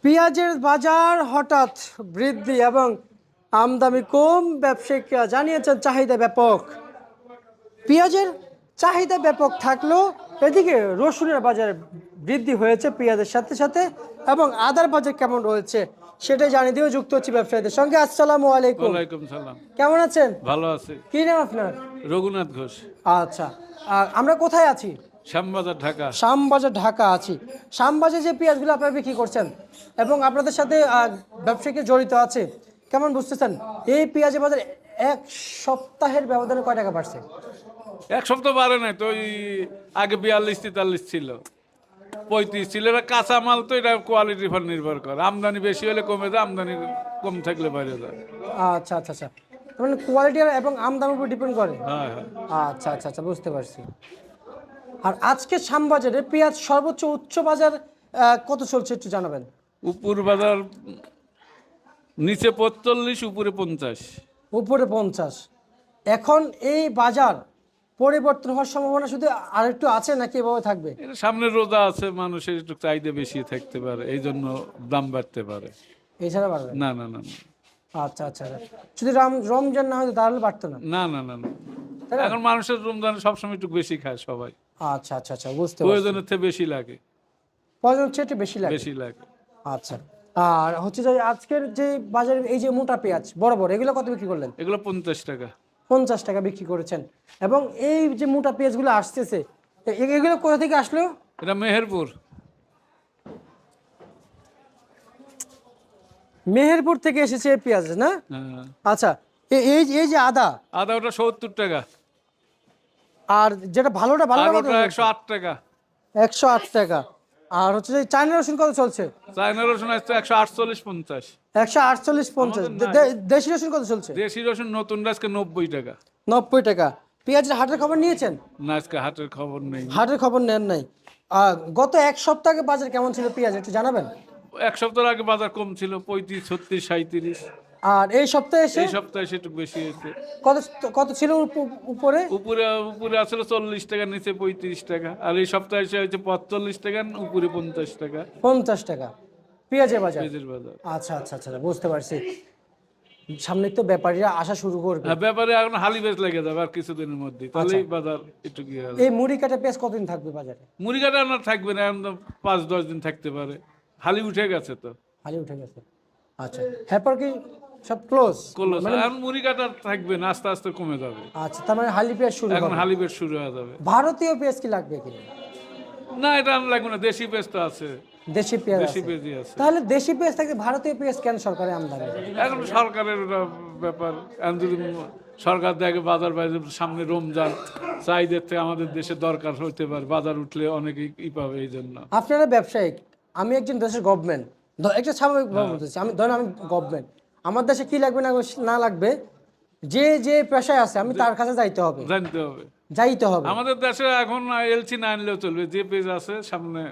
পেঁয়াজের বাজার হঠাৎ বৃদ্ধি এবং আমদানি কম, ব্যবসায়িকরা জানিয়েছেন চাহিদা ব্যাপক। পেঁয়াজের চাহিদা ব্যাপক থাকলেও এদিকে রসুনের বাজার বৃদ্ধি হয়েছে পেঁয়াজের সাথে সাথে, এবং আদার বাজার কেমন রয়েছে সেটাই জানিয়ে দিয়েও যুক্ত হচ্ছে ব্যবসায়ীদের সঙ্গে। আসসালামু আলাইকুম। ওয়ালাইকুম সালাম। কেমন আছেন? ভালো আছি। কি নাম আপনার? রঘুনাথ ঘোষ। আচ্ছা, আমরা কোথায় আছি? শ্যামবাজার, ঢাকা। শ্যামবাজার, ঢাকা আছি। শ্যামবাজারে যে পেঁয়াজগুলো আপনারা বিক্রি করছেন এবং আপনাদের সাথে ব্যবসায়িক জড়িত আছে, কেমন বুঝতেছেন এই পেঁয়াজের বাজার এক সপ্তাহের ব্যবধানে কয় টাকা বাড়ছে? এক সপ্তাহ বাড়ে নাই তো, ওই আগে 42-43 ছিল, 35 ছিল। এটা কাঁচা মাল তো, এটা কোয়ালিটির উপর নির্ভর করে। আমদানি বেশি হলে কমে যায়, আমদানি কম থাকলে বাইরে যায়। আচ্ছা আচ্ছা আচ্ছা, তার মানে কোয়ালিটি এবং আমদানির উপর ডিপেন্ড করে। হ্যাঁ হ্যাঁ। আচ্ছা আচ্ছা আচ্ছা, বুঝতে পারছি। আর আজকে শ্যামবাজারে পেঁয়াজ সর্বোচ্চ উচ্চ বাজার কত চলছে একটু জানাবেন? উপর বাজার নিচে 45, উপরে 50। উপরে 50। এখন এই বাজার পরিবর্তন হওয়ার সম্ভাবনা শুধু আরেকটু আছে নাকি এভাবে থাকবে? এটা সামনে রোজা আছে, মানুষের একটু চাহিদা বেশি থাকতে পারে, এই জন্য দাম বাড়তে পারে। এছাড়া বাড়বে না না না না। আচ্ছা আচ্ছা, যদি রমজান না হতো তাহলে বাড়তো না? না না না না। তাই না? এখন মানুষের রমজানে সবসময় একটু বেশি খায় সবাই, আচ্ছা আচ্ছা আচ্ছা, বুঝতে পারছি। প্রয়োজনের থেকে বেশি লাগে। প্রয়োজন চেয়ে একটু বেশি লাগে। বেশি লাগে। আচ্ছা, আর হচ্ছে যে আজকের যে বাজারে এই যে মোটা পেঁয়াজ বড় বড়, এগুলো কত বিক্রি করলেন? এগুলো 50 টাকা। 50 টাকা বিক্রি করেছেন। এবং এই যে মোটা পেঁয়াজগুলো আসতেছে, এগুলো কোথা থেকে আসলো? এটা মেহেরপুর। মেহেরপুর থেকে এসেছে এই পেঁয়াজ না? হ্যাঁ। আচ্ছা, এই এই যে আদা, আদা ওটা 70 টাকা। আর যেটা ভালোটা আর ভালোটা কত ওটা চলছে? 108 টাকা। 108 টাকা। আর হচ্ছে যে চায়না রসুন কত চলছে? চায়না রসুন আসছে 148-50। 148-50। দেশি রসুন কত চলছে? দেশি রসুন নতুন আজকে 90 টাকা। 90 টাকা। পেঁয়াজের হাটের খবর নিয়েছেন? না, আজকে হাটের খবর নেই। হাটের খবর নেন নাই। গত এক সপ্তাহে বাজার কেমন ছিল পেঁয়াজ একটু জানাবেন? এক সপ্তাহ আগে বাজার কম ছিল, 35, 36, 37। আর এই সপ্তাহে এসে এই সপ্তাহে সেটুকু বেশি হয়েছে। কত কত ছিল উপরে? উপরে উপরে আসলে 40 টাকা, নিচে 35 টাকা। আর এই সপ্তাহে এসে হয়েছে 45 টাকা, উপরে 50 টাকা। 50 টাকা পেঁয়াজের বাজার। পেঁয়াজের বাজার। আচ্ছা আচ্ছা আচ্ছা, বুঝতে পারছি। সামনে তো ব্যাপারীরা আসা শুরু করবে। হ্যাঁ, ব্যাপারে এখন হালি বেচ লেগে যাবে আর কিছুদিনের মধ্যে, তাহলেই বাজার একটু কি হবে। এই মুড়ি কাটা পেঁয়াজ কতদিন থাকবে বাজারে? মুড়ি কাটা আর থাকবে না, এখন 5-10 দিন থাকতে পারে। হালি উঠে গেছে তো। হালি উঠে গেছে। আচ্ছা, এরপর কি সব ক্লোজ? এখন মুড়ি কাটা আর থাকবে না, আস্তে আস্তে কমে যাবে। আচ্ছা, তার মানে হালি পেঁয়াজ শুরু এখন হবে। হালি বেচ শুরু হয়ে যাবে। ভারতীয় পেঁয়াজ কি লাগবে কিনা? না, এটা আর লাগবে না, দেশি পেঁয়াজ তো আছে। দেশি পেঁয়াজ দেশি আছে। পেঁয়াজই আছে। তাহলে দেশি পেঁয়াজ থাকতে ভারতীয় পেঁয়াজ কেন সরকারের আমদানি? এখন সরকারের ওটা ব্যাপার। এখন যদি সরকার দেখে বাজার বাজার সামনে রমজান, চাহিদার থেকে আমাদের দেশে দরকার হতে পারে, বাজার উঠলে অনেকেই পাবে, এই জন্য। আপনারা ব্যবসায়িক, আমি একজন দেশের গভর্নমেন্ট, একটা স্বাভাবিক ভাবে বলতেছি, আমি ধরেন আমি গভর্নমেন্ট, আমার দেশে কি লাগবে না লাগবে, যে যে পেশায় আছে আমি তার কাছে যাইতে হবে, জানতে হবে। যাইতে হবে। আমাদের দেশে এখন এলসি না আনলেও চলবে, যে পেজ আছে সামনে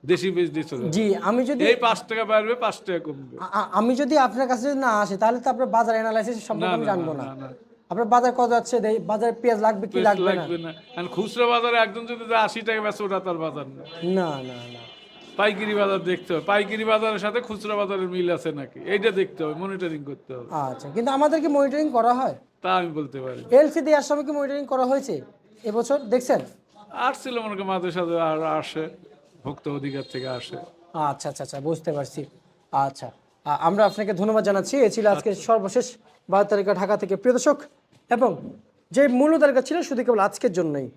দেশি পেজ দিয়ে চলবে। জি, আমি যদি এই 5 টাকা বাড়বে, 5 টাকা কমবে। আমি যদি আপনার কাছে যদি না আসে তাহলে তো আপনার বাজার অ্যানালাইসিস সম্পর্কে আমি জানবো না। না। আপনার বাজার কত যাচ্ছে, বাজারে পেঁয়াজ লাগবে কি লাগবে না। লাগবে না। এখন খুচরা বাজারে একজন যদি 80 টাকা বেচে, ওটা তার বাজার না। না না না, পাইকারি বাজার দেখতে হবে, পাইকারি বাজারের সাথে খুচরা বাজারের মিল আছে নাকি, এইটা দেখতে হবে, মনিটরিং করতে হবে। আচ্ছা, কিন্তু আমাদের কি মনিটরিং করা হয়? তা আমি বলতে পারি। এলসি দেওয়ার সময় কি মনিটরিং করা হয়েছে এবছর দেখছেন? আসছিল মনে করি মাঝে সাথে, আর আসে ভোক্তা অধিকার থেকে আসে। আচ্ছা আচ্ছা আচ্ছা, বুঝতে পারছি। আচ্ছা, আমরা আপনাকে ধন্যবাদ জানাচ্ছি। এ ছিল আজকে সর্বশেষ 12 তারিখে ঢাকা থেকে প্রিয় দর্শক, এবং যে মূল্য তালিকা ছিল শুধু কেবল আজকের জন্যই।